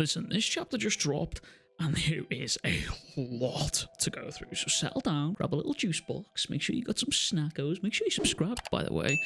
Listen, this chapter just dropped, and there is a lot to go through. So settle down, grab a little juice box, make sure you got some snackos, make sure you subscribe, by the way.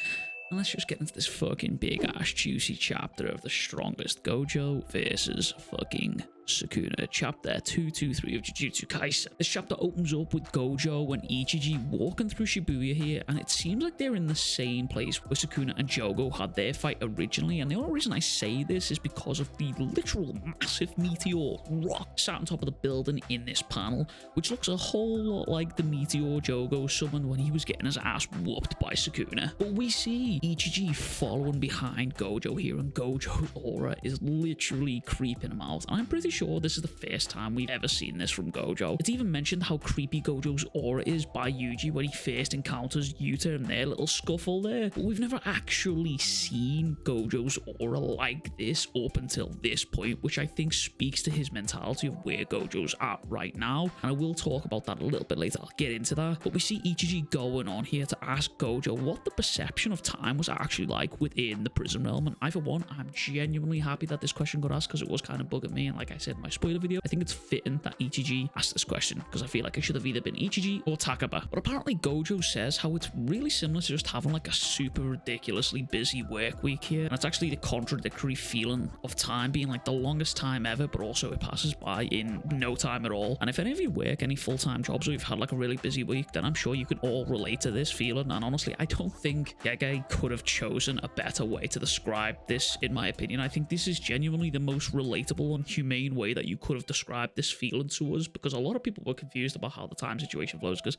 And let's just get into this fucking big-ass juicy chapter of the strongest Gojo versus fucking Sukuna, chapter 223 of Jujutsu Kaisen. This chapter opens up with Gojo and Ichiji walking through Shibuya here, and it seems like they're in the same place where Sukuna and Jogo had their fight originally. And the only reason I say this is because of the literal massive meteor rock sat on top of the building in this panel, which looks a whole lot like the meteor Jogo summoned when he was getting his ass whooped by Sukuna. But we see Ichiji following behind Gojo here, and Gojo's aura is literally creeping him out. I'm pretty sure this is the first time we've ever seen this from Gojo. It's even mentioned how creepy Gojo's aura is by Yuji when he first encounters Yuta in their little scuffle there, but we've never actually seen Gojo's aura like this up until this point, which I think speaks to his mentality of where Gojo's at right now, and I will talk about that a little bit later. I'll get into that. But we see Ichiji going on here to ask Gojo what the perception of time was actually like within the prison realm, and I, for one, I'm genuinely happy that this question got asked because it was kind of bugging me, and like I said in my spoiler video, I think it's fitting that Ichiji asked this question because I feel like it should have either been Ichiji or Takaba. But apparently Gojo says how it's really similar to just having like a super ridiculously busy work week here, and it's actually the contradictory feeling of time being like the longest time ever, but also it passes by in no time at all. And if any of you work any full-time jobs or you've had like a really busy week, then I'm sure you can all relate to this feeling. And honestly, I don't think JJK could have chosen a better way to describe this, in my opinion. I think this is genuinely the most relatable and humane way that you could have described this feeling to us, because a lot of people were confused about how the time situation flows because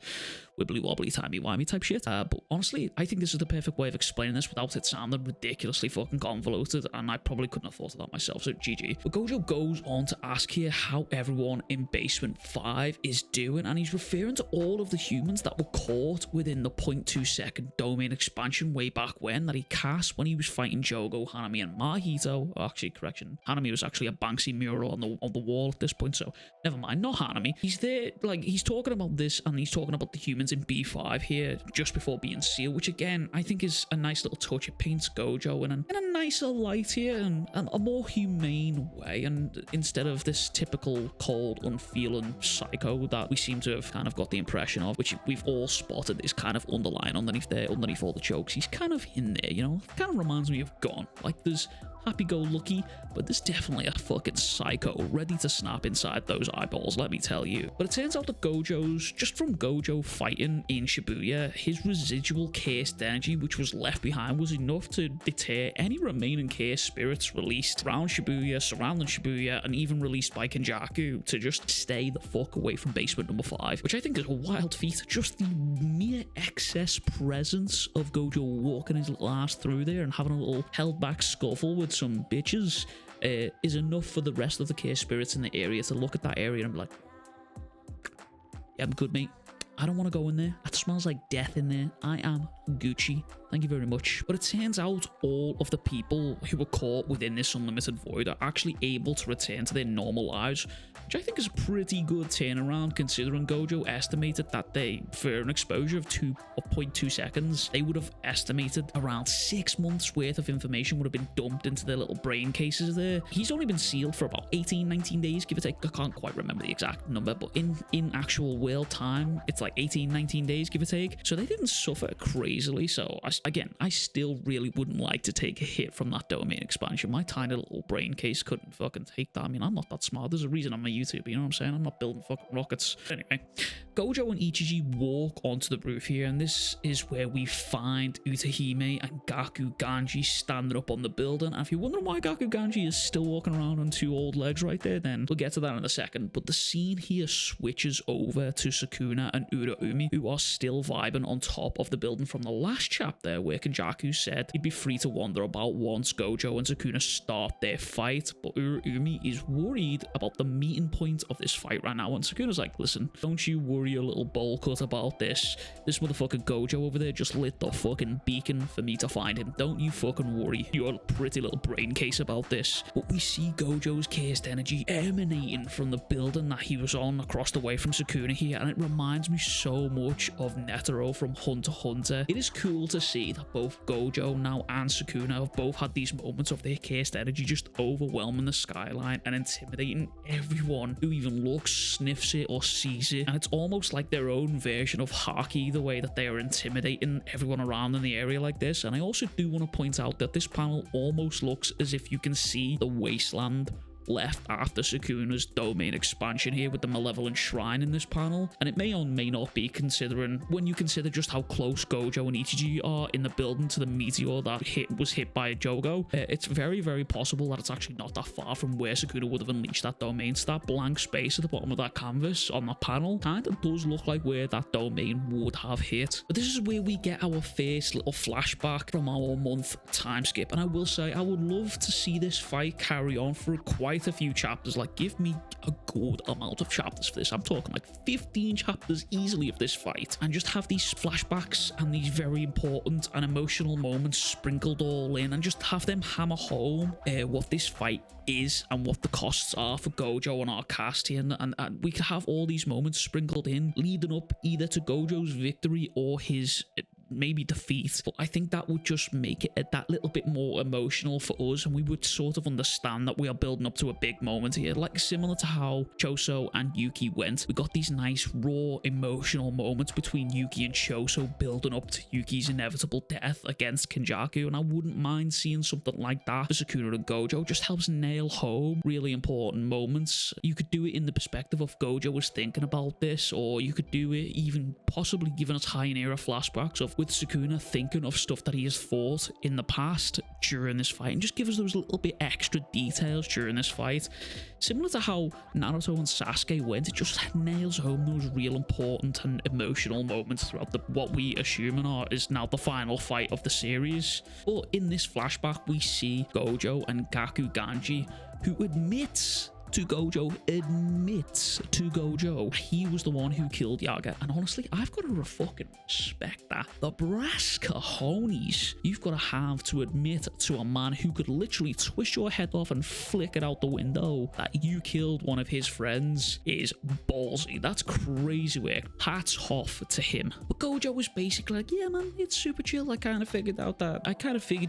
wibbly wobbly timey wimey type shit. But honestly, I think this is the perfect way of explaining this without it sounding ridiculously fucking convoluted, and I probably couldn't have thought of that myself, so GG. But Gojo goes on to ask here how everyone in basement 5 is doing, and he's referring to all of the humans that were caught within the 0.2 second domain expansion way back when that he cast when he was fighting Jogo, Hanami, and Mahito. Oh, actually, correction, Hanami was actually a Banksy mural on the wall at this point, so never mind, not Hanami. He's there, like, he's talking about this, and he's talking about the humans in B5 here just before being sealed, which again I think is a nice little touch. It paints Gojo in a nicer light here, and a more humane way, and instead of this typical cold, unfeeling psycho that we seem to have kind of got the impression of, which we've all spotted is kind of underlying underneath there, underneath all the jokes. He's kind of in there, you know. It kind of reminds me of Gon. Like, there's happy-go-lucky, but there's definitely a fucking psycho ready to snap inside those eyeballs, let me tell you. But it turns out that Gojo's, just from Gojo fighting in Shibuya, his residual cursed energy which was left behind was enough to deter any remaining cursed spirits released around Shibuya, surrounding Shibuya, and even released by Kenjaku to just stay the fuck away from basement number 5, which I think is a wild feat. Just the mere excess presence of Gojo walking his little ass through there and having a little held back scuffle with some bitches is enough for the rest of the cursed spirits in the area to look at that area and be like, yeah, I'm good, mate. I don't want to go in there. That smells like death in there. I am Gucci. Thank you very much. But it turns out all of the people who were caught within this unlimited void are actually able to return to their normal lives, which I think is a pretty good turnaround considering Gojo estimated that they, for an exposure of 0.2 seconds, they would have estimated around 6 months worth of information would have been dumped into their little brain cases there. He's only been sealed for about 18-19 days, give or take. I can't quite remember the exact number, but in actual world time, it's like 18-19 days, give or take. So they didn't suffer crazily. So I still really wouldn't like to take a hit from that domain expansion. My tiny little brain case couldn't fucking take that. I mean, I'm not that smart. There's a reason I'm a YouTuber, you know what I'm saying? I'm not building fucking rockets. Anyway, Gojo and Ichiji walk onto the roof here, and this is where we find Utahime and Gakuganji standing up on the building. And if you're wondering why Gakuganji is still walking around on 2 old legs right there, then we'll get to that in a second. But the scene here switches over to Sukuna and Uraumi, who are still vibing on top of the building from the last chapter where Kenjaku said he'd be free to wander about once Gojo and Sukuna start their fight. But Uraumi is worried about the meeting point of this fight right now, and Sukuna's like, listen, don't you worry your little bowl cut about this. This motherfucker Gojo over there just lit the fucking beacon for me to find him. Don't you fucking worry your pretty little brain case about this. But we see Gojo's cursed energy emanating from the building that he was on across the way from Sukuna here, and it reminds me so much of Netero from Hunter x Hunter. It is cool to see that both Gojo now and Sukuna have both had these moments of their cursed energy just overwhelming the skyline and intimidating everyone who even looks, sniffs it, or sees it. And it's almost like their own version of Haki, the way that they are intimidating everyone around in the area like this. And I also do want to point out that this panel almost looks as if you can see the wasteland left after Sukuna's domain expansion here with the malevolent shrine in this panel, and it may or may not be, considering when you consider just how close Gojo and Ichiji are in the building to the meteor that was hit by Jogo. It's very, very possible that it's actually not that far from where Sukuna would have unleashed that domain. So that blank space at the bottom of that canvas on that panel kind of does look like where that domain would have hit. But this is where we get our first little flashback from our month time skip, and I will say I would love to see this fight carry on for quite a few chapters. Like, give me a good amount of chapters for this. I'm talking like 15 chapters easily of this fight, and just have these flashbacks and these very important and emotional moments sprinkled all in, and just have them hammer home what this fight is and what the costs are for Gojo and our cast here, and we could have all these moments sprinkled in leading up either to Gojo's victory or his maybe defeat. But I think that would just make it that little bit more emotional for us, and we would sort of understand that we are building up to a big moment here, like similar to how Choso and Yuki went. We got these nice raw emotional moments between Yuki and Choso building up to Yuki's inevitable death against Kenjaku, and I wouldn't mind seeing something like that for Sukuna and Gojo. Just helps nail home really important moments. You could do it in the perspective of Gojo was thinking about this, or you could do it even possibly giving us Heian era flashbacks of with Sukuna thinking of stuff that he has fought in the past during this fight, and just give us those little bit extra details during this fight. Similar to how Naruto and Sasuke went, it just nails home those real important and emotional moments throughout what we assume is now the final fight of the series. But in this flashback, we see Gojo and Gakuganji, who admits he was the one who killed Yaga. And honestly, I've got to fucking respect that. The brass cojones you've got to have to admit to a man who could literally twist your head off and flick it out the window that you killed one of his friends is ballsy. That's crazy work. Hats off to him. But Gojo was basically like, yeah man, it's super chill. I kind of figured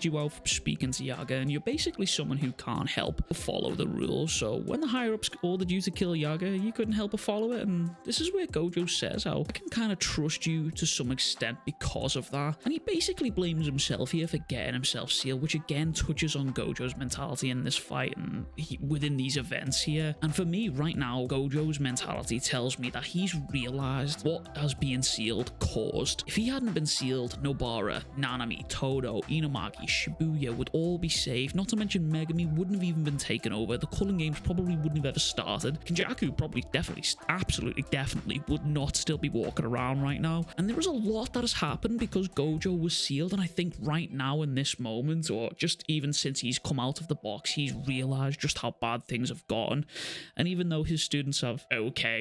you out from speaking to Yaga, and you're basically someone who can't help but follow the rules. So when the higher-ups ordered you to kill Yaga, you couldn't help but follow it, and this is where Gojo says how I can kind of trust you to some extent because of that. And he basically blames himself here for getting himself sealed, which again touches on Gojo's mentality in this fight and within these events here. And for me right now, Gojo's mentality tells me that he's realized what has being sealed caused. If he hadn't been sealed, Nobara, Nanami, Todo, Inumaki, Shibuya would all be saved, not to mention Megami wouldn't have even been taken over. The Culling Games probably wouldn't have ever started. Kenjaku probably definitely would not still be walking around right now. And there is a lot that has happened because Gojo was sealed, and I think right now in this moment, or just even since he's come out of the box, he's realized just how bad things have gotten. And even though his students have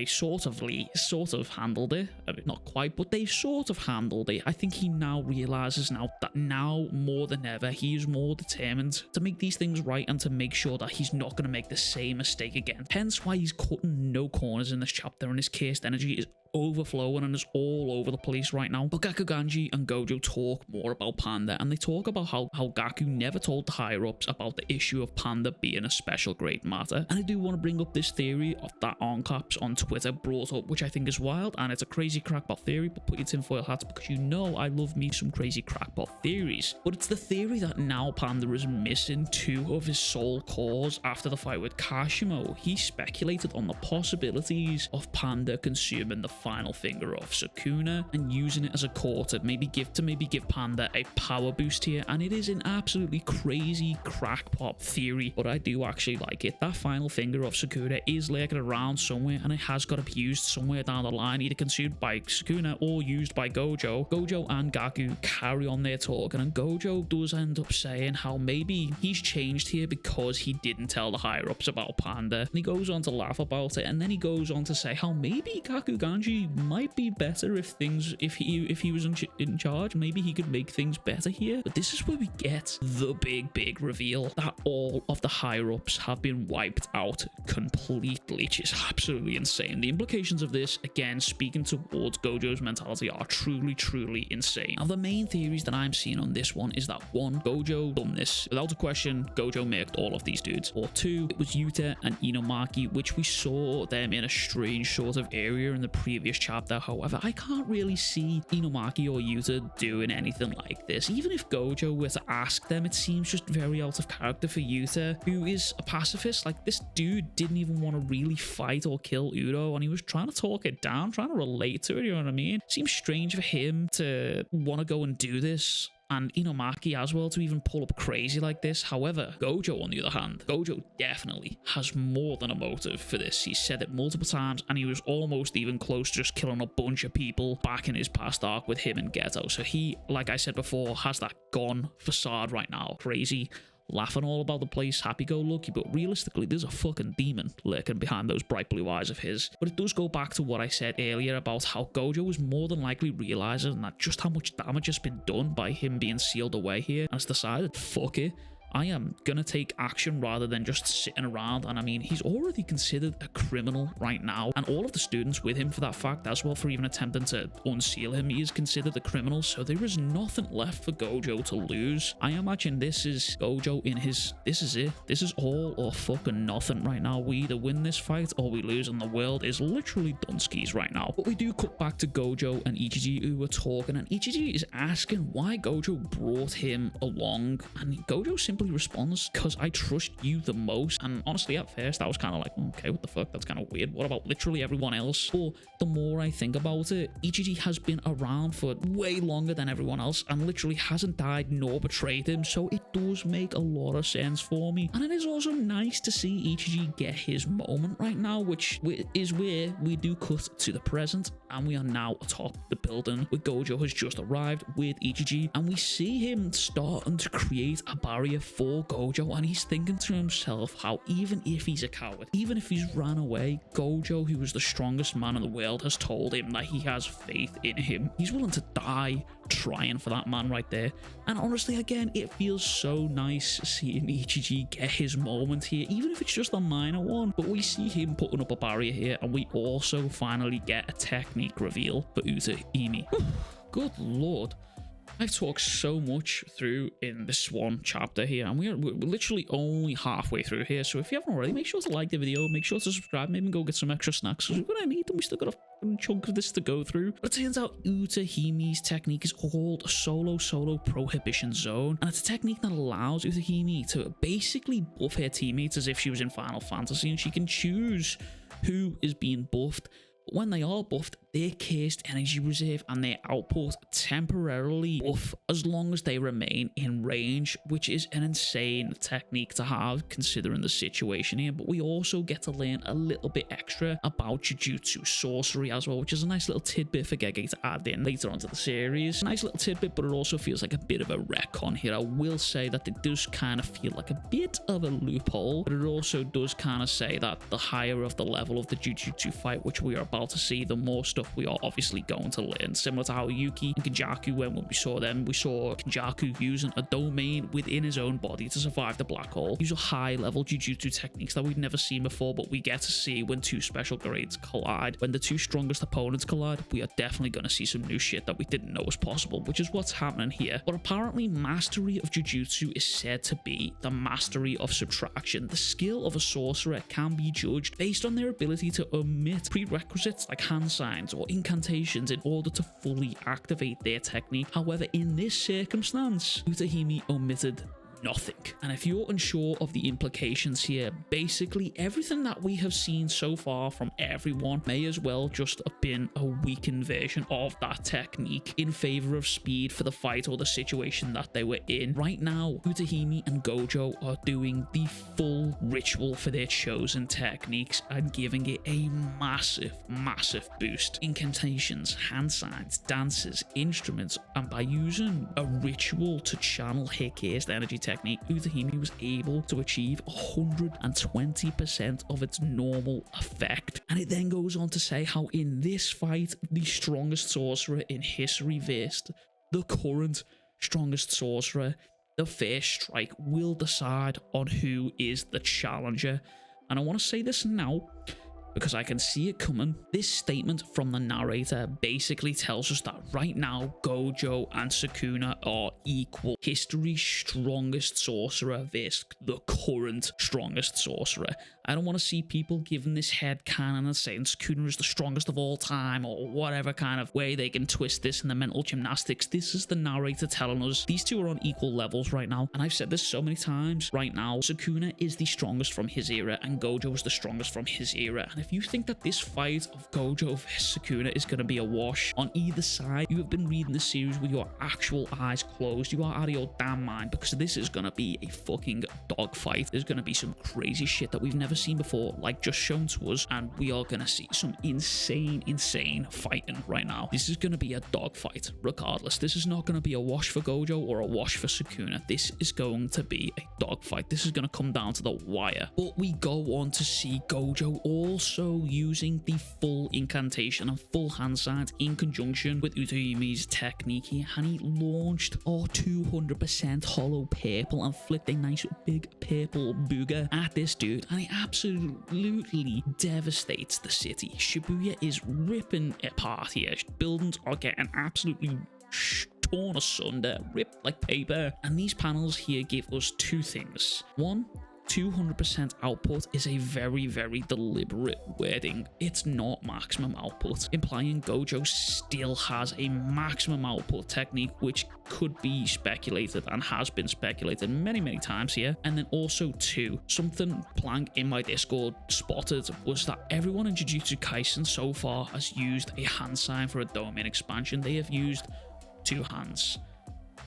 sort of handled it, I mean, not quite, but they've sort of handled it, I think he now realizes that now more than ever he is more determined to make these things right and to make sure that he's not going to make the same mistake again. Hence why he's cutting no corners in this chapter, and his cursed energy is overflowing and is all over the place right now. But Gakuganji and Gojo talk more about Panda, and they talk about how Gaku never told the higher-ups about the issue of Panda being a special grade matter. And I do want to bring up this theory of that Oncaps on Twitter brought up, which I think is wild, and it's a crazy crackpot theory, but put your tinfoil hats because you know I love me some crazy crackpot theories. But it's the theory that now Panda is missing 2 of his soul cores after the fight with Kashimo. He speculated on the possibilities of Panda consuming the final finger of Sukuna and using it as a core to maybe give Panda a power boost here, and it is an absolutely crazy crackpot theory, but I do actually like it. That final finger of Sukuna is lurking around somewhere, and it has got to be used somewhere down the line, either consumed by Sukuna or used by Gojo. Gojo and Gaku carry on their talking, and Gojo does end up saying how maybe he's changed here because he didn't tell the higher-ups about Panda, and he goes on to laugh about it, and then he goes on to say how maybe Gakuganji Ichiji might be better if he was in charge. Maybe he could make things better here. But this is where we get the big reveal that all of the higher ups have been wiped out completely, which is absolutely insane. The implications of this, again, speaking towards Gojo's mentality, are truly insane. Now, the main theories that I'm seeing on this one is that one, Gojo done this. Without a question, Gojo made all of these dudes. Or two, it was Yuta and Inomaki, which we saw them in a strange sort of area in the previous chapter. However, I can't really see Inomaki or Yuta doing anything like this. Even if Gojo were to ask them, it seems just very out of character for Yuta, who is a pacifist. Like, this dude didn't even want to really fight or kill Udo, and he was trying to talk it down, trying to relate to it, you know what I mean? Seems strange for him to want to go and do this, and Inomaki as well, to even pull up crazy like this. However, Gojo, on the other hand, Gojo definitely has more than a motive for this. He said it multiple times, and he was almost even close to just killing a bunch of people back in his past arc with him and Geto. So he, like I said before, has that gun facade right now. Crazy, laughing all about the place, happy-go-lucky, but realistically, there's a fucking demon lurking behind those bright blue eyes of his. But it does go back to what I said earlier about how Gojo was more than likely realizing that just how much damage has been done by him being sealed away here, and has decided, fuck it, I am gonna take action rather than just sitting around. And I mean, he's already considered a criminal right now, and all of the students with him for that fact as well, for even attempting to unseal him. He is considered a criminal, so there is nothing left for Gojo to lose. I imagine this is Gojo in his, this is it. This is all or fucking nothing right now. We either win this fight or we lose, and the world is literally dunskies right now. But we do cut back to Gojo and Ichiji, who were talking, and Ichiji is asking why Gojo brought him along, and Gojo simply responds, because I trust you the most. And honestly, at first I was kind of like, okay, what the fuck, that's kind of weird. What about literally everyone else? But the more I think about it, Ichiji has been around for way longer than everyone else and literally hasn't died nor betrayed him, so it does make a lot of sense for me. And it is also nice to see Ichiji get his moment right now, which is where we do cut to the present, and we are now atop the building where Gojo has just arrived with Ichiji, and we see him starting to create a barrier for Gojo, and he's thinking to himself how even if he's a coward, even if he's ran away, Gojo, who is the strongest man in the world, has told him that he has faith in him. He's willing to die trying for that man right there. And honestly, again, it feels so nice seeing Ichiji get his moment here, even if it's just a minor one. But we see him putting up a barrier here, and we also finally get a technique reveal for Utahime. Good lord. I've talked so much through in this one chapter here, and we're literally only halfway through here. So if you haven't already, make sure to like the video, make sure to subscribe, maybe go get some extra snacks, because we're gonna need them. We still got a chunk of this to go through. But it turns out Utahime's technique is called a solo prohibition zone, and it's a technique that allows Utahime to basically buff her teammates as if she was in Final Fantasy, and she can choose who is being buffed. But when they are buffed, their cursed energy reserve and their output temporarily buff as long as they remain in range, which is an insane technique to have considering the situation here. But we also get to learn a little bit extra about Jujutsu sorcery as well, which is a nice little tidbit for JJK to add in later onto the series. A nice little tidbit, but it also feels like a bit of a retcon here. I will say that it does kind of feel like a bit of a loophole, but it also does kind of say that the higher of the level of the Jujutsu fight, which we are about to see, the more stuff we are obviously going to learn. Similar to how Yuki and Kenjaku, when we saw them, we saw Kenjaku using a domain within his own body to survive the black hole. These are high level Jujutsu techniques that we've never seen before, but we get to see when two special grades collide. When the two strongest opponents collide, we are definitely going to see some new shit that we didn't know was possible, which is what's happening here. But apparently mastery of Jujutsu is said to be the mastery of subtraction. The skill of a sorcerer can be judged based on their ability to omit prerequisites like hand signs or incantations in order to fully activate their technique. However, in this circumstance, Utahime omitted nothing. And if you're unsure of the implications here, basically everything that we have seen so far from everyone may as well just have been a weakened version of that technique in favor of speed for the fight or the situation that they were in. Right now, Utahime and Gojo are doing the full ritual for their chosen techniques and giving it a massive boost. Incantations, hand signs, dances, instruments, and by using a ritual to channel her cursed energy technique, Utahime was able to achieve 120% of its normal effect. And it then goes on to say how in this fight, the strongest sorcerer in history versed the current strongest sorcerer, the first strike will decide on who is the challenger. And I want to say this now because I can see it coming. This statement from the narrator basically tells us that right now Gojo and Sukuna are equal. History's strongest sorcerer versus the current strongest sorcerer. I don't want to see people giving this headcanon and saying Sukuna is the strongest of all time or whatever kind of way they can twist this in the mental gymnastics. This is the narrator telling us these two are on equal levels right now. And I've said this so many times. Right now, Sukuna is the strongest from his era and Gojo is the strongest from his era. And if you think that this fight of Gojo vs Sukuna is going to be a wash on either side, you have been reading the series with your actual eyes closed. You are out of your damn mind, because this is going to be a fucking dogfight. There's going to be some crazy shit that we've never seen before, like just shown to us, and we are going to see some insane fighting right now. This is going to be a dogfight regardless. This is not going to be a wash for Gojo or a wash for Sukuna. This is going to be a dogfight. This is going to come down to the wire. But we go on to see Gojo also using the full incantation and full hand signs in conjunction with Utahime's technique here, and he launched our 200% hollow purple and flicked a nice big purple booger at this dude, and he absolutely devastates the city. Shibuya is ripping apart here. Buildings are getting absolutely torn asunder, ripped like paper, and these panels here give us two things. One, 200% output is a very deliberate wording. It's not maximum output, implying Gojo still has a maximum output technique, which could be speculated and has been speculated many times here. And then also two, something Plank in my Discord spotted was that everyone in Jujutsu Kaisen so far has used a hand sign for a domain expansion. They have used two hands.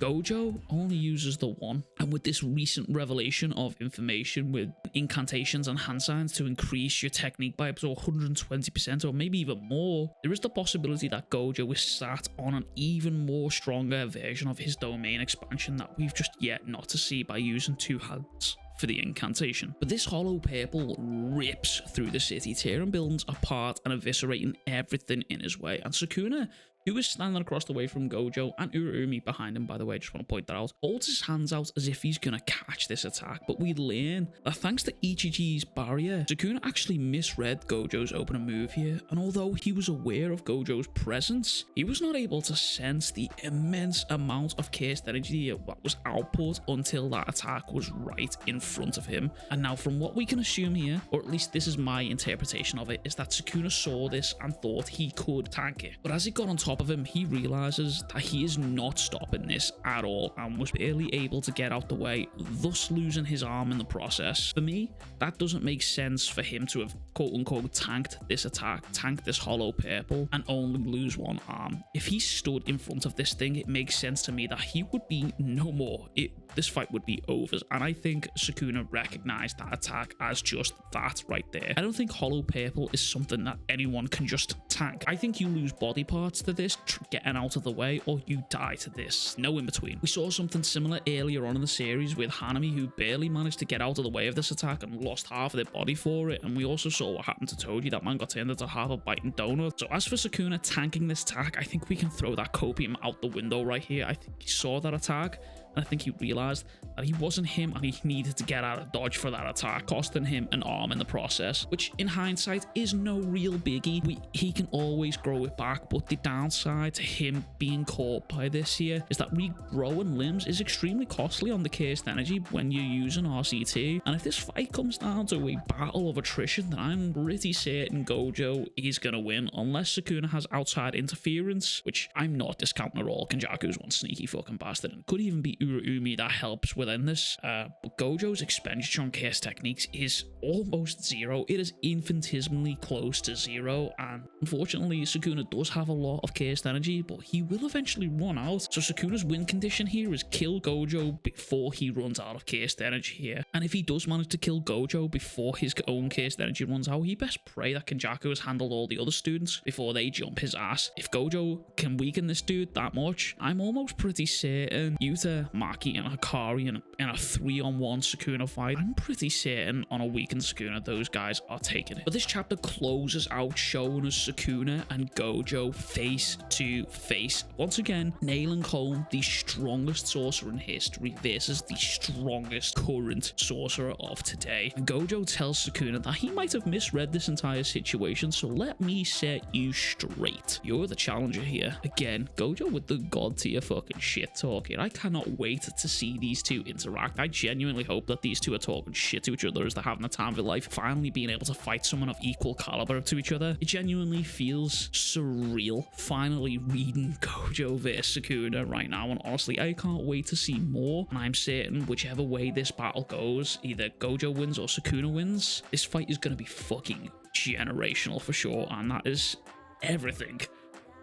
Gojo only uses the one, and with this recent revelation of information with incantations and hand signs to increase your technique by up to 120% or maybe even more, there is the possibility that Gojo is sat on an even more stronger version of his domain expansion that we've just yet not to see by using two hands for the incantation. But this hollow purple rips through the city, tearing buildings apart and eviscerating everything in his way. And Sukuna, who is standing across the way from Gojo, and Urarumi behind him, by the way, just want to point that out, holds his hands out as if he's going to catch this attack. But we learn that thanks to Ichiji's barrier, Sukuna actually misread Gojo's opening move here, and although he was aware of Gojo's presence, he was not able to sense the immense amount of cursed energy that was output until that attack was right in front of him. And now from what we can assume here, or at least this is my interpretation of it, is that Sukuna saw this and thought he could tank it. But as it got on top of him, he realizes that he is not stopping this at all and was barely able to get out the way, thus losing his arm in the process. For me, that doesn't make sense for him to have quote-unquote tanked this attack, tanked this hollow purple, and only lose one arm. If he stood in front of this thing, it makes sense to me that he would be no more. This fight would be over, and I think Sukuna recognized that attack as just that right there. I don't think hollow purple is something that anyone can just tank. I think you lose body parts to this, getting out of the way, or you die to this. No in between. We saw something similar earlier on in the series with Hanami, who barely managed to get out of the way of this attack and lost half of their body for it, and we also saw what happened to Toji. That man got turned into half a biting donut. So as for Sukuna tanking this attack, I think we can throw that copium out the window right here. I think he saw that attack, and I think he realized that he wasn't him and he needed to get out of dodge for that attack, costing him an arm in the process, which in hindsight is no real biggie. He can always grow it back, but the downside to him being caught by this here is that regrowing limbs is extremely costly on the cursed energy when you're using RCT, and if this fight comes down to a battle of attrition, then I'm pretty certain Gojo is going to win, unless Sukuna has outside interference, which I'm not discounting at all. Kenjaku's one sneaky fucking bastard, and could even be Urarumi that helps within this. But Gojo's expenditure on cursed techniques is almost zero. It is infinitesimally close to zero, and unfortunately Sukuna does have a lot of cursed energy, but he will eventually run out. So Sukuna's win condition here is kill Gojo before he runs out of cursed energy here. And if he does manage to kill Gojo before his own cursed energy runs out, he best pray that Kenjaku has handled all the other students before they jump his ass. If Gojo can weaken this dude that much, I'm almost pretty certain Yuta Maki and Hikari in a 3-on-1 Sukuna fight, I'm pretty certain on a weakened Sukuna, those guys are taking it. But this chapter closes out showing us Sukuna and Gojo face to face. Once again, nailing home the strongest sorcerer in history versus the strongest current sorcerer of today. And Gojo tells Sukuna that he might have misread this entire situation, so let me set you straight. You're the challenger here. Again, Gojo with the god tier fucking shit talking. I cannot wait to see these two interact. I genuinely hope that these two are talking shit to each other as they're having the time of their life, finally being able to fight someone of equal caliber to each other. It genuinely feels surreal finally reading Gojo vs Sukuna right now, and honestly, I can't wait to see more. And I'm certain whichever way this battle goes, either Gojo wins or Sukuna wins, this fight is going to be fucking generational for sure. And that is everything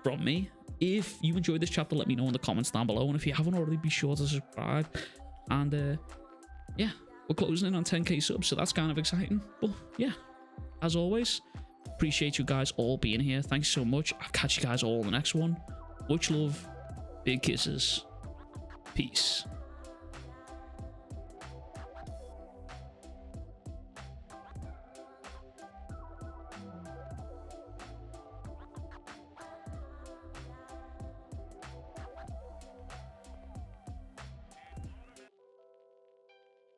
from me. If you enjoyed this chapter, let me know in the comments down below, and if you haven't already, be sure to subscribe. And yeah, we're closing in on 10k subs, so that's kind of exciting. But yeah, as always, appreciate you guys all being here. Thanks so much. I'll catch you guys all in the next one. Much love, big kisses, peace.